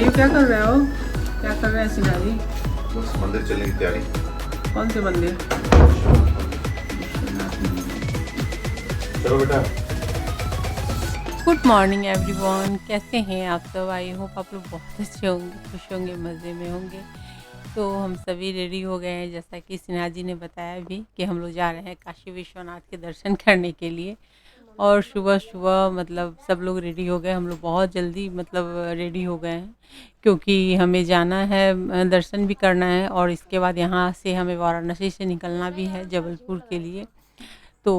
ये क्या कर रहे हो? क्या कर रहे हैं सिन्हा जी? बस मंदिर चलने की तैयारी। कौन से मंदिर? चलो बेटा। गुड मॉर्निंग एवरीवन, कैसे हैं आप सब? आई होप आप लोग बहुत अच्छे होंगे, खुश होंगे, मज़े में होंगे। तो हम सभी रेडी हो गए हैं, जैसा कि सिन्हा जी ने बताया भी कि हम लोग जा रहे हैं काशी विश्वनाथ के दर्शन करने के लिए। और सुबह सुबह मतलब सब लोग रेडी हो गए, हम लोग बहुत जल्दी मतलब रेडी हो गए हैं, क्योंकि हमें जाना है, दर्शन भी करना है और इसके बाद यहाँ से हमें वाराणसी से निकलना भी है जबलपुर के लिए। तो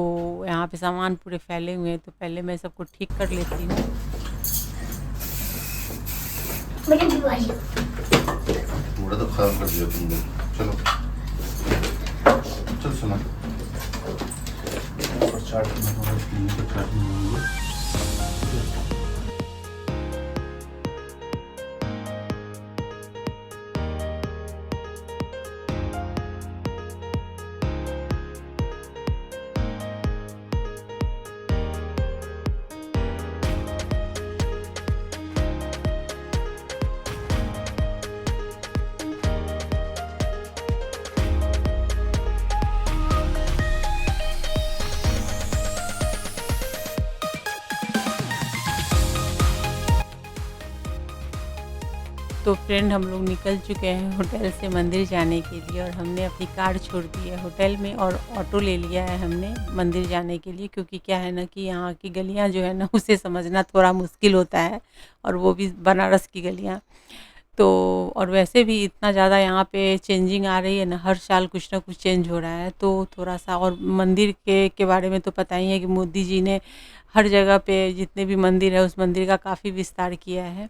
यहाँ पे सामान पूरे फैले हुए हैं, तो पहले मैं सबको ठीक कर लेती हूँ। थोड़ा तो खत्म कर दिया तुमने। चलो चल सुना चाट तो फ्रेंड हम लोग निकल चुके हैं होटल से मंदिर जाने के लिए, और हमने अपनी कार छोड़ दी है होटल में और ऑटो ले लिया है हमने मंदिर जाने के लिए। क्योंकि क्या है ना कि यहाँ की गलियाँ जो है ना उसे समझना थोड़ा मुश्किल होता है, और वो भी बनारस की गलियाँ। तो और वैसे भी इतना ज़्यादा यहाँ पे चेंजिंग आ रही है ना, हर साल कुछ ना कुछ चेंज हो रहा है। तो थोड़ा सा, और मंदिर के बारे में तो पता ही है कि मोदी जी ने हर जगह पे जितने भी मंदिर है उस मंदिर का काफ़ी विस्तार किया है।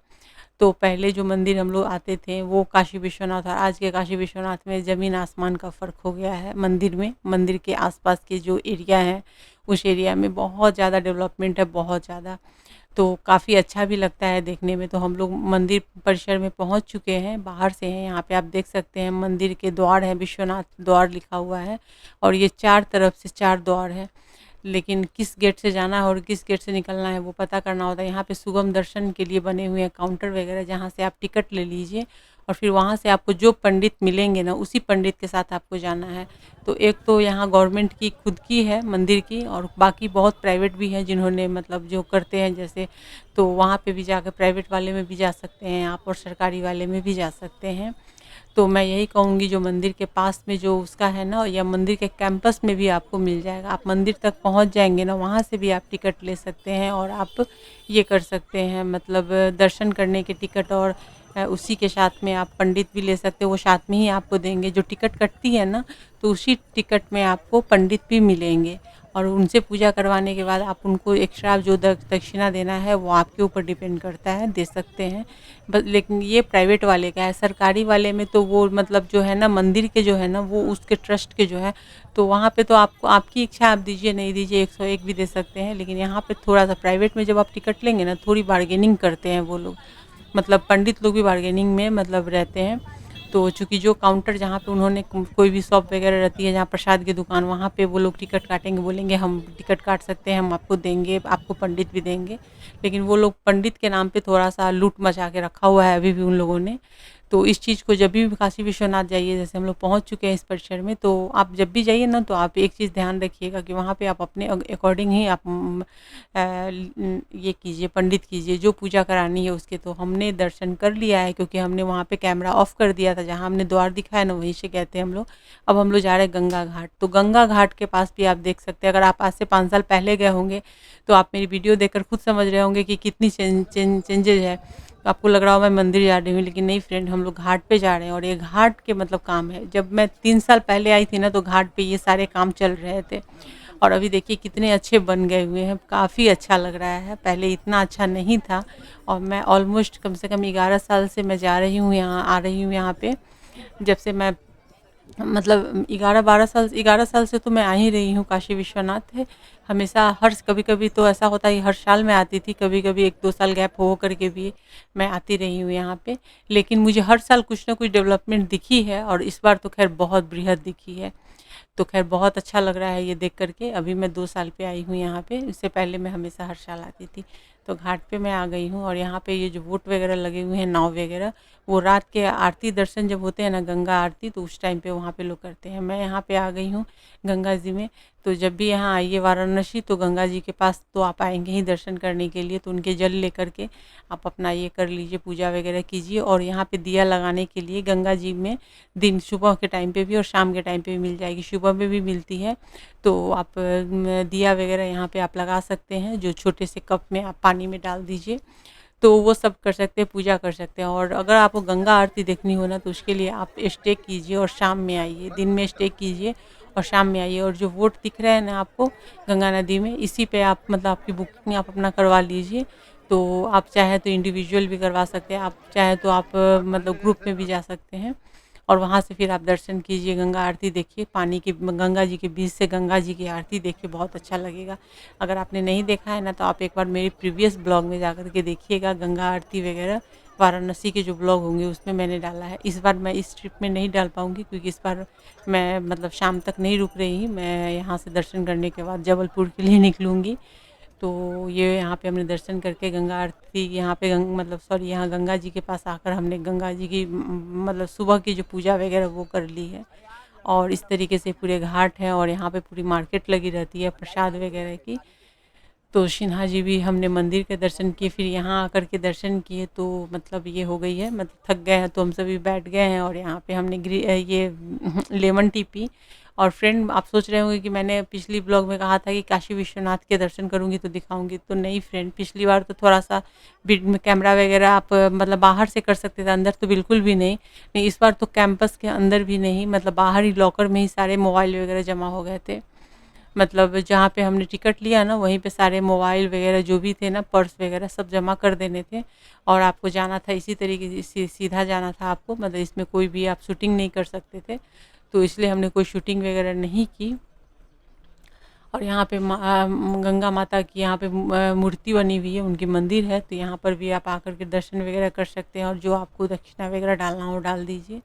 तो पहले जो मंदिर हम लोग आते थे वो काशी विश्वनाथ, और आज के काशी विश्वनाथ में ज़मीन आसमान का फ़र्क हो गया है। मंदिर में, मंदिर के आसपास के जो एरिया हैं उस एरिया में बहुत ज़्यादा डेवलपमेंट है, बहुत ज़्यादा। तो काफ़ी अच्छा भी लगता है देखने में। तो हम लोग मंदिर परिसर में पहुंच चुके हैं, बाहर से हैं। यहाँ पे आप देख सकते हैं मंदिर के द्वार है, विश्वनाथ द्वार लिखा हुआ है, और ये 4 तरफ से 4 द्वार है। लेकिन किस गेट से जाना है और किस गेट से निकलना है वो पता करना होता है। यहाँ पे सुगम दर्शन के लिए बने हुए हैं काउंटर वगैरह, जहाँ से आप टिकट ले लीजिए और फिर वहाँ से आपको जो पंडित मिलेंगे ना उसी पंडित के साथ आपको जाना है। तो एक तो यहाँ गवर्नमेंट की खुद की है मंदिर की, और बाकी बहुत प्राइवेट भी हैं जिन्होंने मतलब जो करते हैं जैसे, तो वहाँ पे भी जाकर प्राइवेट वाले में भी जा सकते हैं आप, और सरकारी वाले में भी जा सकते हैं। तो मैं यही कहूँगी जो मंदिर के पास में जो उसका है ना, या मंदिर के कैंपस में भी आपको मिल जाएगा। आप मंदिर तक पहुँच जाएंगे ना, वहाँ से भी आप टिकट ले सकते हैं और आप ये कर सकते हैं, मतलब दर्शन करने के टिकट, और उसी के साथ में आप पंडित भी ले सकते हो, वो साथ में ही आपको देंगे। जो टिकट कटती है ना तो उसी टिकट में आपको पंडित भी मिलेंगे, और उनसे पूजा करवाने के बाद आप उनको एक्स्ट्रा जो दक्षिणा देना है वो आपके ऊपर डिपेंड करता है, दे सकते हैं। बस लेकिन ये प्राइवेट वाले का है। सरकारी वाले में तो वो मतलब जो है ना मंदिर के जो है ना वो उसके ट्रस्ट के जो है, तो वहाँ पे तो आपको आपकी इच्छा, आप दीजिए नहीं दीजिए 101 भी दे सकते हैं। लेकिन यहाँ पे थोड़ा सा प्राइवेट में जब आप टिकट लेंगे ना, थोड़ी बार्गेनिंग करते हैं वो लोग, मतलब पंडित लोग भी बार्गेनिंग में मतलब रहते हैं। तो चूँकि जो काउंटर जहाँ पे उन्होंने कोई भी शॉप वगैरह रहती है जहाँ प्रसाद की दुकान, वहाँ पे वो लोग टिकट काटेंगे, बोलेंगे हम टिकट काट सकते हैं, हम आपको देंगे, आपको पंडित भी देंगे। लेकिन वो लोग पंडित के नाम पे थोड़ा सा लूट मचा के रखा हुआ है अभी भी उन लोगों ने। तो इस चीज़ को जब भी काशी विश्वनाथ जाइए, जैसे हम लोग पहुँच चुके हैं इस परिसर में, तो आप जब भी जाइए ना तो आप एक चीज़ ध्यान रखिएगा कि वहाँ पे आप अपने अकॉर्डिंग ही आप ये कीजिए, पंडित कीजिए जो पूजा करानी है उसके। तो हमने दर्शन कर लिया है, क्योंकि हमने वहाँ पे कैमरा ऑफ कर दिया था, जहाँ हमने द्वार दिखाया ना वहीं से गए थे हम लोग। अब हम लोग जा रहे हैं गंगा घाट। तो गंगा घाट के पास भी आप देख सकते हैं, अगर आप आज से 5 साल पहले गए होंगे तो आप मेरी वीडियो देखकर खुद समझ रहे होंगे कि कितनी चेंजेज है। तो आपको लग रहा हो मैं मंदिर जा रही हूँ, लेकिन नहीं फ्रेंड, हम लोग घाट पे जा रहे हैं। और ये घाट के मतलब काम है। जब मैं 3 साल पहले आई थी ना तो घाट पे ये सारे काम चल रहे थे, और अभी देखिए कितने अच्छे बन गए हुए हैं, काफ़ी अच्छा लग रहा है। पहले इतना अच्छा नहीं था। और मैं ऑलमोस्ट कम से कम 11 साल से मैं जा रही हूँ यहाँ, आ रही हूँ यहाँ पे। जब से मैं मतलब 11 साल से तो मैं आ ही रही हूँ काशी विश्वनाथ है। हमेशा हर कभी कभी तो ऐसा होता है हर साल मैं आती थी, कभी कभी 1-2 साल गैप हो करके भी मैं आती रही हूँ यहाँ पे। लेकिन मुझे हर साल कुछ ना कुछ डेवलपमेंट दिखी है, और इस बार तो खैर बहुत बृहद दिखी है। तो खैर बहुत अच्छा लग रहा है ये देख करके। अभी मैं 2 साल पे आई हूँ यहाँ पे, इससे पहले मैं हमेशा हर साल आती थी। तो घाट पे मैं आ गई हूँ और यहाँ पे ये जो बोट वगैरह लगे हुए हैं, नाव वगैरह, वो रात के आरती दर्शन जब होते हैं ना, गंगा आरती, तो उस टाइम पे वहाँ पे लोग करते हैं। मैं यहाँ पे आ गई हूँ गंगा जी में। तो जब भी यहाँ आइए वाराणसी तो गंगा जी के पास तो आप आएंगे ही दर्शन करने के लिए, तो उनके जल लेकर के आप अपना ये कर लीजिए, पूजा वगैरह कीजिए। और यहाँ पे दिया लगाने के लिए गंगा जी में दिन सुबह के टाइम पे भी और शाम के टाइम पे भी मिल जाएगी, सुबह में भी मिलती है। तो आप दिया वगैरह यहाँ पे आप लगा सकते हैं, जो छोटे से कप में आप पानी में डाल दीजिए, तो वो सब कर सकते हैं, पूजा कर सकते हैं। और अगर आपको गंगा आरती देखनी हो ना, तो उसके लिए आप स्टे कीजिए और शाम में आइए, दिन में स्टे कीजिए और शाम में आइए। और जो वोट दिख रहे हैं ना आपको गंगा नदी में, इसी पे आप मतलब आपकी बुकिंग आप अपना करवा लीजिए। तो आप चाहे तो इंडिविजुअल भी करवा सकते हैं, आप चाहे तो आप मतलब ग्रुप में भी जा सकते हैं। और वहाँ से फिर आप दर्शन कीजिए, गंगा आरती देखिए, पानी की गंगा जी के बीच से गंगा जी की आरती देखिए, बहुत अच्छा लगेगा। अगर आपने नहीं देखा है ना, तो आप एक बार मेरे प्रीवियस ब्लॉग में जाकर के देखिएगा, गंगा आरती वगैरह वाराणसी के जो ब्लॉग होंगे उसमें मैंने डाला है। इस बार मैं इस ट्रिप में नहीं डाल पाऊँगी, क्योंकि इस बार मैं मतलब शाम तक नहीं रुक रही, मैं यहाँ से दर्शन करने के बाद जबलपुर के लिए निकलूँगी। तो ये यहाँ पे हमने दर्शन करके गंगा आरती, यहाँ पे मतलब सॉरी, यहाँ गंगा जी के पास आकर हमने गंगा जी की मतलब सुबह की जो पूजा वगैरह वो कर ली है। और इस तरीके से पूरे घाट है और यहाँ पे पूरी मार्केट लगी रहती है प्रसाद वगैरह की। तो सिन्हा जी भी हमने मंदिर के दर्शन किए, फिर यहाँ आकर के दर्शन किए, तो मतलब ये हो गई है, मतलब थक गए हैं तो हम सभी बैठ गए हैं। और यहाँ पे हमने ये लेमन टी पी। और फ्रेंड, आप सोच रहे होंगे कि मैंने पिछली ब्लॉग में कहा था कि काशी विश्वनाथ के दर्शन करूँगी तो दिखाऊंगी, तो नहीं फ्रेंड, पिछली बार तो थोड़ा सा कैमरा वगैरह आप मतलब बाहर से कर सकते थे, अंदर तो बिल्कुल भी नहीं। इस बार तो कैंपस के अंदर भी नहीं, मतलब बाहर ही लॉकर में ही सारे मोबाइल वगैरह जमा हो गए थे। मतलब जहाँ पे हमने टिकट लिया ना, वहीं पे सारे मोबाइल वगैरह जो भी थे ना, पर्स वगैरह सब जमा कर देने थे। और आपको जाना था इसी तरीके से, सीधा जाना था आपको, मतलब इसमें कोई भी आप शूटिंग नहीं कर सकते थे, तो इसलिए हमने कोई शूटिंग वगैरह नहीं की। और यहाँ पे गंगा माता की यहाँ पे मूर्ति बनी हुई है, उनकी मंदिर है, तो यहाँ पर भी आप आकर के दर्शन वगैरह कर सकते हैं। और जो आपको दक्षिणा वगैरह डालना हो डाल दीजिए।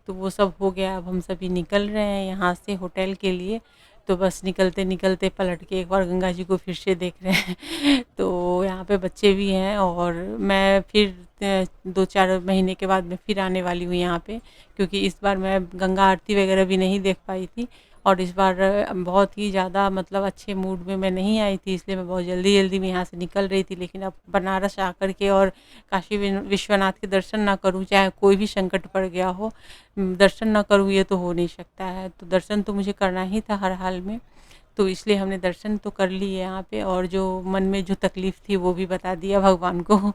तो वो सब हो गया। अब हम सभी निकल रहे हैं यहाँ से होटल के लिए। तो बस निकलते निकलते पलट के एक बार गंगा जी को फिर से देख रहे हैं। तो यहाँ पे बच्चे भी हैं और मैं फिर 2-4 महीने के बाद मैं फिर आने वाली हूँ यहाँ पे, क्योंकि इस बार मैं गंगा आरती वगैरह भी नहीं देख पाई थी। और इस बार बहुत ही ज़्यादा मतलब अच्छे मूड में मैं नहीं आई थी, इसलिए मैं बहुत जल्दी जल्दी में यहाँ से निकल रही थी। लेकिन अब बनारस आकर के और काशी विश्वनाथ के दर्शन ना करूँ, चाहे कोई भी संकट पड़ गया हो, दर्शन ना करूँ, ये तो हो नहीं सकता है। तो दर्शन तो मुझे करना ही था हर हाल में, तो इसलिए हमने दर्शन तो कर लिए यहाँ पे। और जो मन में जो तकलीफ़ थी वो भी बता दिया भगवान को।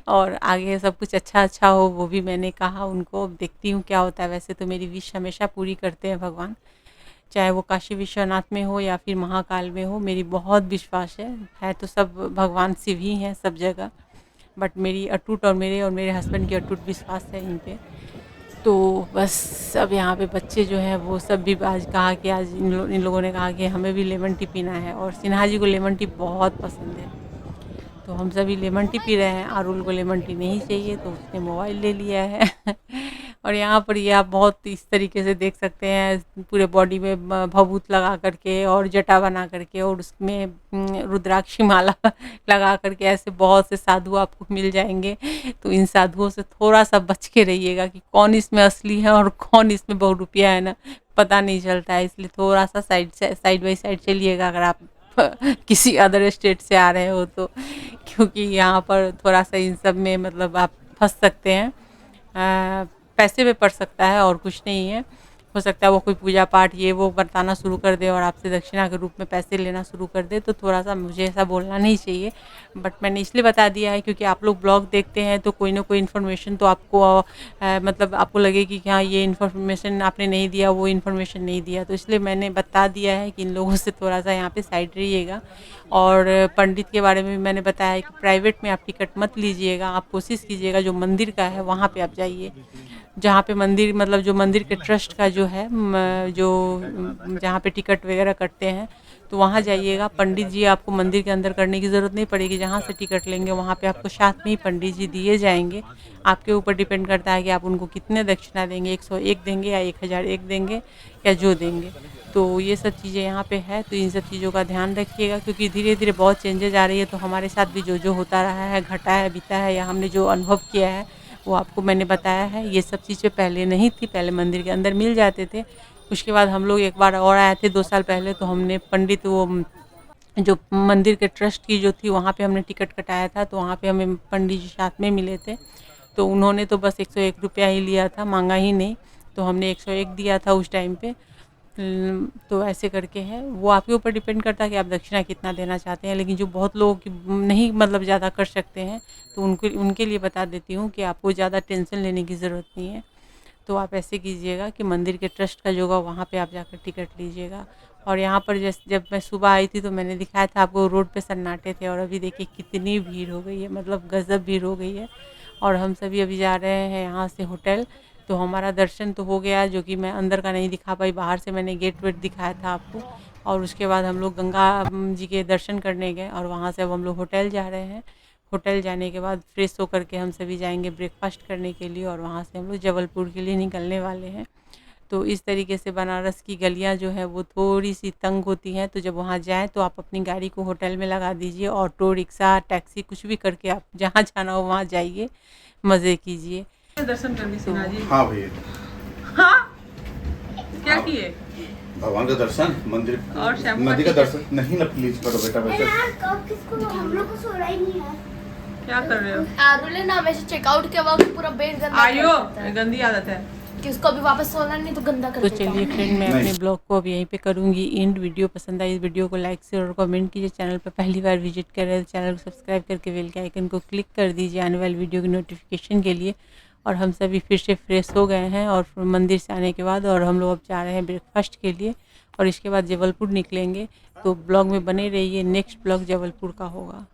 और आगे सब कुछ अच्छा अच्छा हो वो भी मैंने कहा उनको। अब देखती हूँ क्या होता है। वैसे तो मेरी विश हमेशा पूरी करते हैं भगवान, चाहे वो काशी विश्वनाथ में हो या फिर महाकाल में हो। मेरी बहुत विश्वास है तो सब भगवान शिव ही हैं सब जगह, बट मेरी अटूट और मेरे हस्बैंड की अटूट विश्वास है इन पे। तो बस अब यहाँ पे बच्चे जो हैं वो सब भी आज कहा कि आज इन लोगों ने कहा कि हमें भी लेमन टी पीना है, और सिन्हा जी को लेमन टी बहुत पसंद है। तो हम सभी लेमन टी पी रहे हैं। आरुल को लेमन टी नहीं चाहिए तो उसने मोबाइल ले लिया है। और यहाँ पर ये आप बहुत इस तरीके से देख सकते हैं, पूरे बॉडी में भभूत लगा करके और जटा बना करके और उसमें रुद्राक्षी माला लगा करके ऐसे बहुत से साधु आपको मिल जाएंगे। तो इन साधुओं से थोड़ा सा बच के रहिएगा कि कौन इसमें असली है और कौन इसमें बहुरूपिया है ना, पता नहीं चलता है। इसलिए थोड़ा सा साइड बाई साइड चलिएगा अगर आप किसी अदर स्टेट से आ रहे हो तो, क्योंकि यहाँ पर थोड़ा सा इन सब में मतलब आप फंस सकते हैं। पैसे पे पड़ सकता है और कुछ नहीं है। हो सकता है वो कोई पूजा पाठ ये वो बताना शुरू कर दे और आपसे दक्षिणा के रूप में पैसे लेना शुरू कर दे, तो थोड़ा सा मुझे ऐसा बोलना नहीं चाहिए। बट मैंने इसलिए बता दिया है क्योंकि आप लोग ब्लॉग देखते हैं तो कोई ना कोई इन्फॉर्मेशन तो आपको मतलब आपको लगेगी कि हाँ ये इन्फॉर्मेशन आपने नहीं दिया, वो इन्फॉर्मेशन नहीं दिया, तो इसलिए मैंने बता दिया है कि इन लोगों से थोड़ा सा यहाँ पे साइड रहिएगा। और पंडित के बारे में भी मैंने बताया है कि प्राइवेट में आप टिकट मत लीजिएगा, आप कोशिश कीजिएगा जो मंदिर का है वहाँ पे आप जाइए, जहाँ पे मंदिर मतलब जो मंदिर के ट्रस्ट का जो है जो जहाँ पे टिकट वगैरह कटते हैं तो वहाँ जाइएगा, पंडित जी आपको मंदिर के अंदर करने की ज़रूरत नहीं पड़ेगी, जहाँ से टिकट लेंगे वहाँ पे आपको साथ में ही पंडित जी दिए जाएंगे। आपके ऊपर डिपेंड करता है कि आप उनको कितने दक्षिणा देंगे, 101 देंगे या 1001 देंगे या जो देंगे। तो ये सब चीज़ें यहाँ पे है, तो इन सब चीज़ों का ध्यान रखिएगा, क्योंकि धीरे धीरे बहुत चेंजेज आ रही है। तो हमारे साथ भी जो जो होता रहा है, घटा है, बीता है, या हमने जो अनुभव किया है वो आपको मैंने बताया है। ये सब चीज़ें पहले नहीं थी, पहले मंदिर के अंदर मिल जाते थे। उसके बाद हम लोग एक बार और आए थे 2 साल पहले, तो हमने पंडित वो जो मंदिर के ट्रस्ट की जो थी वहाँ पे हमने टिकट कटाया था, तो वहाँ पे हमें पंडित जी साथ में मिले थे। तो उन्होंने तो बस 101 रुपया ही लिया था, मांगा ही नहीं, तो हमने 101 दिया था उस टाइम पे। तो ऐसे करके है, वो आपके ऊपर डिपेंड करता है कि आप दक्षिणा कितना देना चाहते हैं। लेकिन जो बहुत लोग की नहीं मतलब ज़्यादा कर सकते हैं, तो उनके लिए बता देती हूँ कि आपको ज़्यादा टेंशन लेने की ज़रूरत नहीं है। तो आप ऐसे कीजिएगा कि मंदिर के ट्रस्ट का जो होगा वहाँ पे आप जाकर टिकट लीजिएगा। और यहाँ पर जब मैं सुबह आई थी तो मैंने दिखाया था आपको, रोड पे सन्नाटे थे, और अभी देखिए कितनी भीड़ हो गई है, मतलब गजब भीड़ हो गई है। और हम सभी अभी जा रहे हैं यहाँ से होटल। तो हमारा दर्शन तो हो गया, जो कि मैं अंदर का नहीं दिखा पाई, बाहर से मैंने गेट वेट दिखाया था आपको। और उसके बाद हम लोग गंगा जी के दर्शन करने गए, और वहाँ से अब हम लोग होटल जा रहे हैं। होटल जाने के बाद फ्रेश होकर के हम सभी जाएंगे ब्रेकफास्ट करने के लिए, और वहाँ से हम लोग जबलपुर के लिए निकलने वाले हैं। तो इस तरीके से बनारस की गलियाँ जो है वो थोड़ी सी तंग होती हैं। तो जब वहाँ जाएँ तो आप अपनी गाड़ी को होटल में लगा दीजिए, ऑटो रिक्शा टैक्सी कुछ भी करके आप जहाँ जाना हो वहाँ जाइए, मज़े कीजिए। दर्शन करने सिन्हा जी। हाँ भैया, हाँ, क्या किए? भगवान का दर्शन, मंदिर और शैम्पू नदी का का दर्शन नहीं ना, प्लीज करो बेटा। अरे वैसे यार कब किसको हम लोग को सो रहा ही नहीं है। क्या कर रहे हो? आरुले ना हमेशा चेकआउट के वक्त पूरा बेड गंदा आयो, कर देता है। गंदी आदत है। कि उसको अभी वापस सोना नहीं तो गंदा कर तो देता चलिए है। फ्रेंड, मैं अपने नहीं। ब्लॉग को अब यहीं पे करूँगी एंड। वीडियो पसंद आई इस वीडियो को लाइक शेयर और कमेंट कीजिए। चैनल पर पहली बार विजिट कर रहे हैं तो चैनल को सब्सक्राइब करके बेल के आइकन को क्लिक कर दीजिए आने वाली वीडियो की नोटिफिकेशन के लिए। और हम सभी फिर से फ्रेश हो गए हैं और मंदिर से आने के बाद, और हम लोग अब जा रहे हैं ब्रेकफास्ट के लिए, और इसके बाद जबलपुर निकलेंगे। तो ब्लॉग में बने रहिए, नेक्स्ट ब्लॉग जबलपुर का होगा।